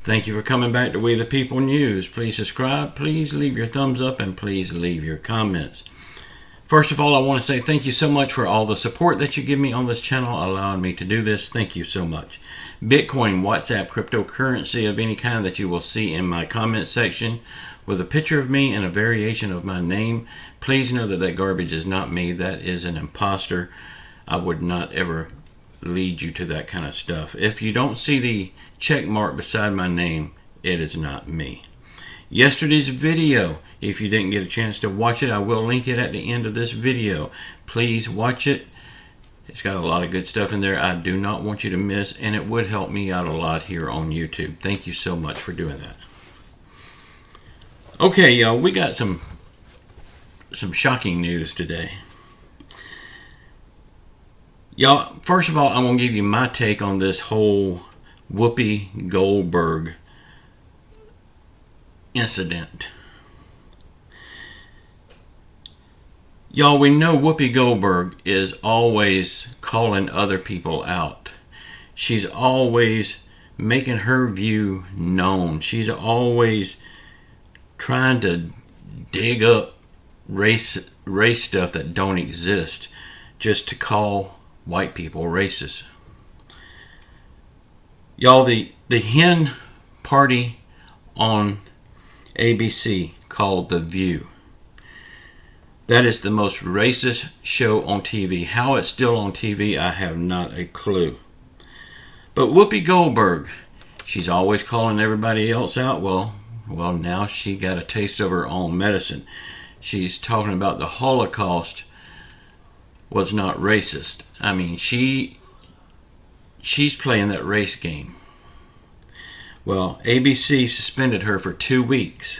Thank you for coming back to We the People News. Please subscribe, please leave your thumbs up, and please leave your comments. First of all, I want to say thank you so much for all the support that you give me on this channel, allowing me to do this. Thank you so much. Bitcoin, WhatsApp, cryptocurrency of any kind that you will see in my comment section with a picture of me and a variation of my name. Please know that that garbage is not me. That is an imposter. I would not ever lead you to that kind of stuff. If you don't see the check mark beside my name, it is not me. Yesterday's video, if you didn't get a chance to watch it, I will link it at the end of this video. Please watch it. It's got a lot of good stuff in there I do not want you to miss, and it would help me out a lot here on YouTube. Thank you so much for doing that. Okay, y'all, we got some shocking news today. Y'all, first of all, I'm going to give you my take on this whole Whoopi Goldberg incident. Y'all, we know Whoopi Goldberg is always calling other people out. She's always making her view known. She's always trying to dig up race stuff that don't exist just to call white people racist. Y'all, the hen party on ABC called The View. That is the most racist show on TV. How it's still on TV, I have not a clue. But Whoopi Goldberg, she's always calling everybody else out. Well, now she got a taste of her own medicine. She's talking about the Holocaust was not racist. I mean, she's playing that race game. Well, ABC suspended her for 2 weeks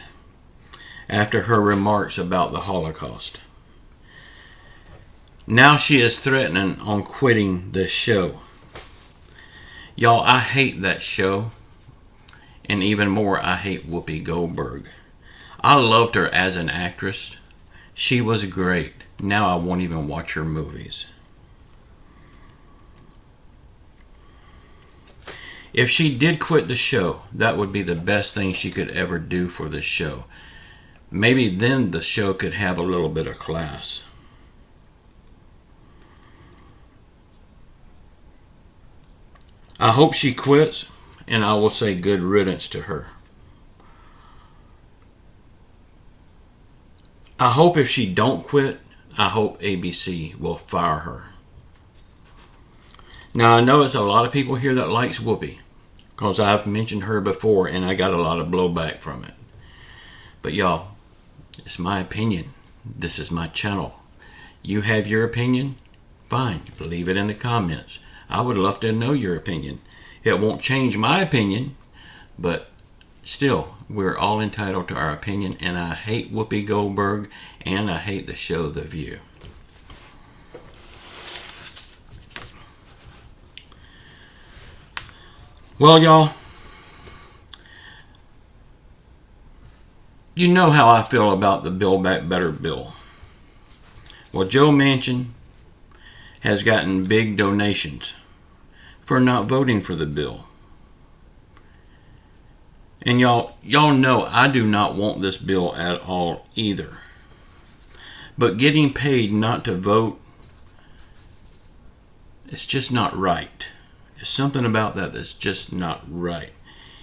after her remarks about the Holocaust. Now she is threatening on quitting this show. Y'all, I hate that show. And even more, I hate Whoopi Goldberg. I loved her as an actress. She was great. Now I won't even watch her movies. If she did quit the show, that would be the best thing she could ever do for the show. Maybe then the show could have a little bit of class. I hope she quits, and I will say good riddance to her. I hope if she don't quit, I hope ABC will fire her. Now, I know it's a lot of people here that likes Whoopi, because I've mentioned her before and I got a lot of blowback from it. But y'all, it's my opinion. This is my channel. You have your opinion? Fine, leave it in the comments. I would love to know your opinion. It won't change my opinion, but still, we're all entitled to our opinion, and I hate Whoopi Goldberg, and I hate the show The View. Well, y'all, you know how I feel about the Build Back Better bill. Well, Joe Manchin has gotten big donations for not voting for the bill. And y'all know I do not want this bill at all either. But getting paid not to vote, it's just not right. There's something about that that's just not right.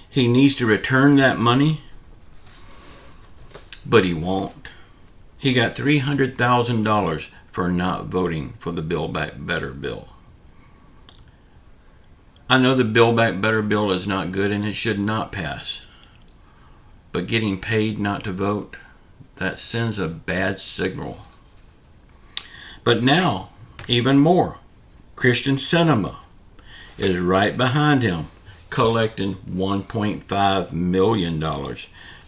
He needs to return that money, but he won't. He got $300,000 for not voting for the Build Back Better bill. I know the Build Back Better bill is not good and it should not pass. But getting paid not to vote, that sends a bad signal. But now, even more, Christian Cinema is right behind him, collecting $1.5 million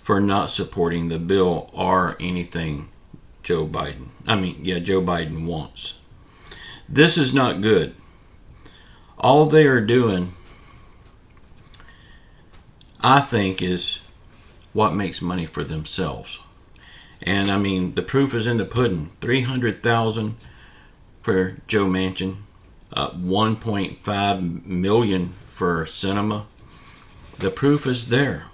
for not supporting the bill or anything Joe Biden wants. This is not good. All they are doing, I think, is what makes money for themselves. And I mean, the proof is in the pudding. $300,000 for Joe Manchin, $1.5 million for Cinema. The proof is there.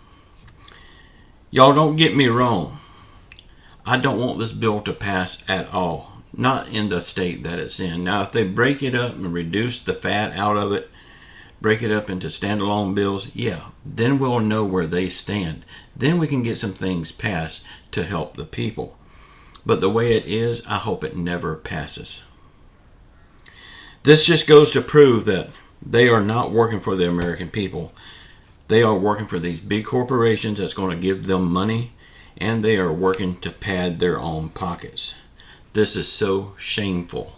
Y'all don't get me wrong. I don't want this bill to pass at all. Not in the state that it's in. Now, if they break it up and reduce the fat out of it, break it up into standalone bills, yeah, then we'll know where they stand. Then we can get some things passed to help the people. But the way it is, I hope it never passes. This just goes to prove that they are not working for the American people. They are working for these big corporations that's going to give them money, and they are working to pad their own pockets. This is so shameful.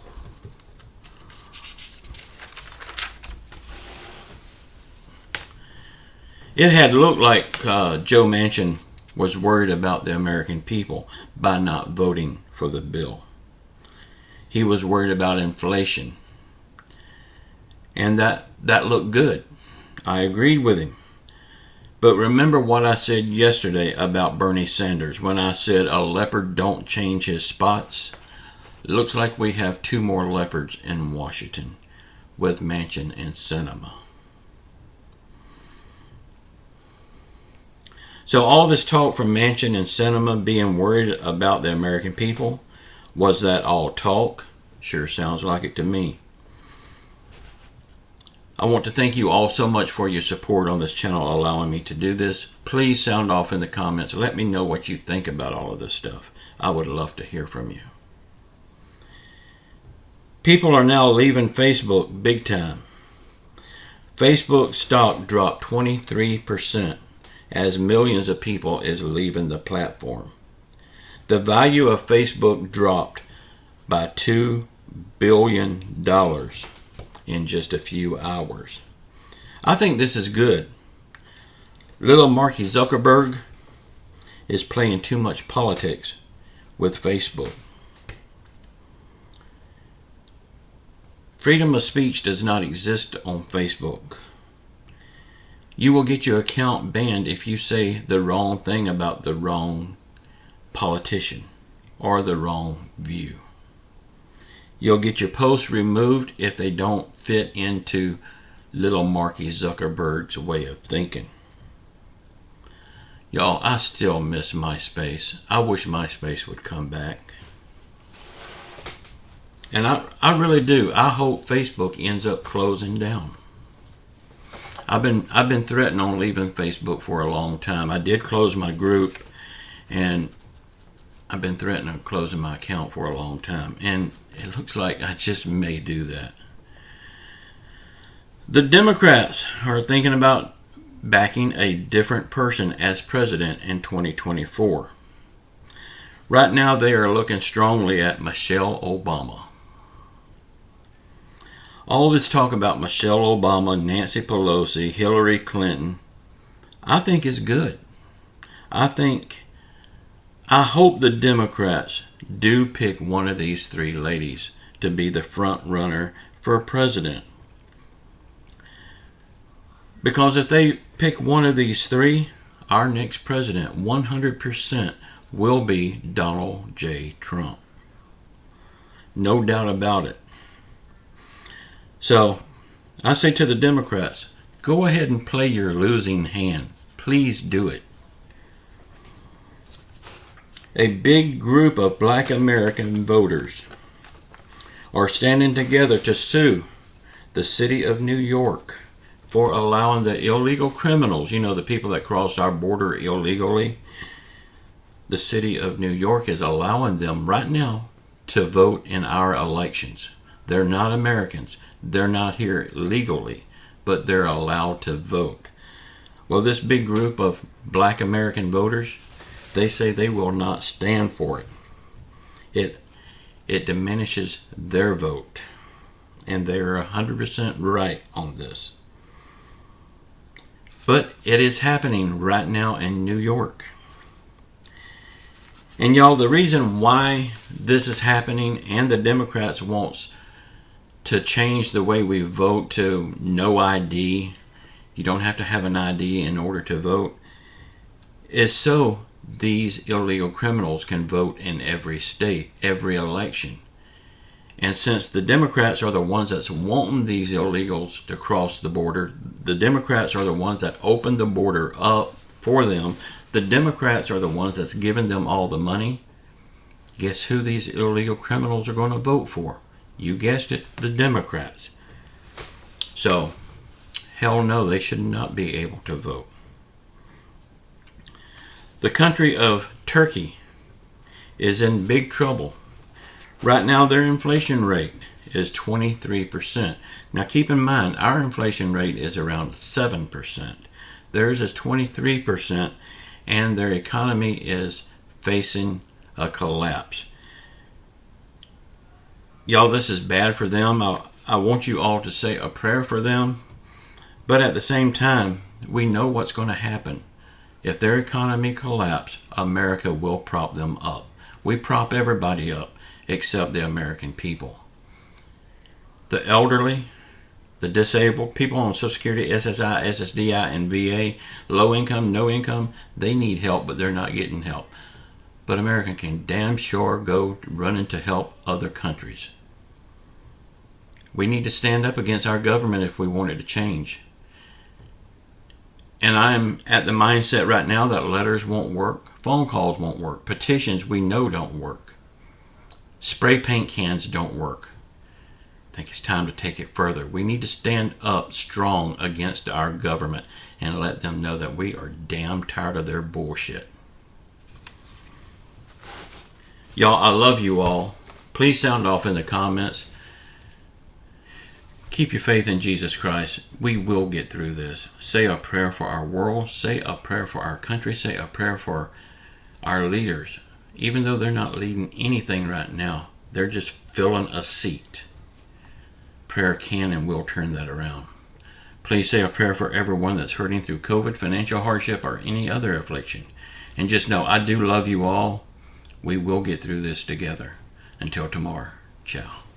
It had looked like Joe Manchin was worried about the American people by not voting for the bill. He was worried about inflation. And that looked good. I agreed with him. But remember what I said yesterday about Bernie Sanders when I said a leopard don't change his spots? It looks like we have 2 more leopards in Washington with Manchin and Sinema. So all this talk from Manchin and Sinema being worried about the American people, was that all talk? Sure sounds like it to me. I want to thank you all so much for your support on this channel, allowing me to do this. Please sound off in the comments. Let me know what you think about all of this stuff. I would love to hear from you. People are now leaving Facebook big time. Facebook stock dropped 23% as millions of people is leaving the platform. The value of Facebook dropped by $2 billion in just a few hours. I think this is good. Little Marky Zuckerberg is playing too much politics with Facebook. Freedom of speech does not exist on Facebook. You will get your account banned if you say the wrong thing about the wrong politician or the wrong view. You'll get your posts removed if they don't fit into little Marky Zuckerberg's way of thinking. Y'all, I still miss MySpace. I wish MySpace would come back. And I really do. I hope Facebook ends up closing down. I've been threatening on leaving Facebook for a long time. I did close my group, and I've been threatening on closing my account for a long time. And it looks like I just may do that. The Democrats are thinking about backing a different person as president in 2024. Right now they are looking strongly at Michelle Obama. All this talk about Michelle Obama, Nancy Pelosi, Hillary Clinton, I think is good. I hope the Democrats do pick one of these 3 ladies to be the front runner for president. Because if they pick one of these 3, our next president 100% will be Donald J. Trump. No doubt about it. So I say to the Democrats, go ahead and play your losing hand. Please do it. A big group of Black American voters are standing together to sue the city of New York for allowing the illegal criminals, you know, the people that cross our border illegally. The city of New York is allowing them right now to vote in our elections. They're not Americans. They're not here legally, but they're allowed to vote. Well, this big group of Black American voters, they say they will not stand for it. It diminishes their vote, and they're 100% right on this. But it is happening right now in New York. And y'all, the reason why this is happening and the Democrats wants to change the way we vote to no ID, you don't have to have an ID in order to vote, is so these illegal criminals can vote in every state, every election. And since the Democrats are the ones that's wanting these illegals to cross the border, the Democrats are the ones that opened the border up for them, the Democrats are the ones that's giving them all the money, guess who these illegal criminals are going to vote for? You guessed it, the Democrats. So, hell no, they should not be able to vote. The country of Turkey is in big trouble. Right now, their inflation rate is 23%. Now, keep in mind, our inflation rate is around 7%. Theirs is 23%, and their economy is facing a collapse. Y'all, this is bad for them. I want you all to say a prayer for them. But at the same time, we know what's going to happen. If their economy collapses, America will prop them up. We prop everybody up except the American people. The elderly, the disabled, people on Social Security, SSI, SSDI, and VA, low income, no income, they need help, but they're not getting help. But America can damn sure go running to help other countries. We need to stand up against our government if we want it to change. And I'm at the mindset right now that letters won't work, phone calls won't work, petitions we know don't work, spray paint cans don't work. I think it's time to take it further. We need to stand up strong against our government and let them know that we are damn tired of their bullshit. Y'all, I love you all. Please sound off in the comments. Keep your faith in Jesus Christ. We will get through this. Say a prayer for our world. Say a prayer for our country. Say a prayer for our leaders. Even though they're not leading anything right now, they're just filling a seat. Prayer can and will turn that around. Please say a prayer for everyone that's hurting through COVID, financial hardship, or any other affliction. And just know, I do love you all. We will get through this together. Until tomorrow, ciao.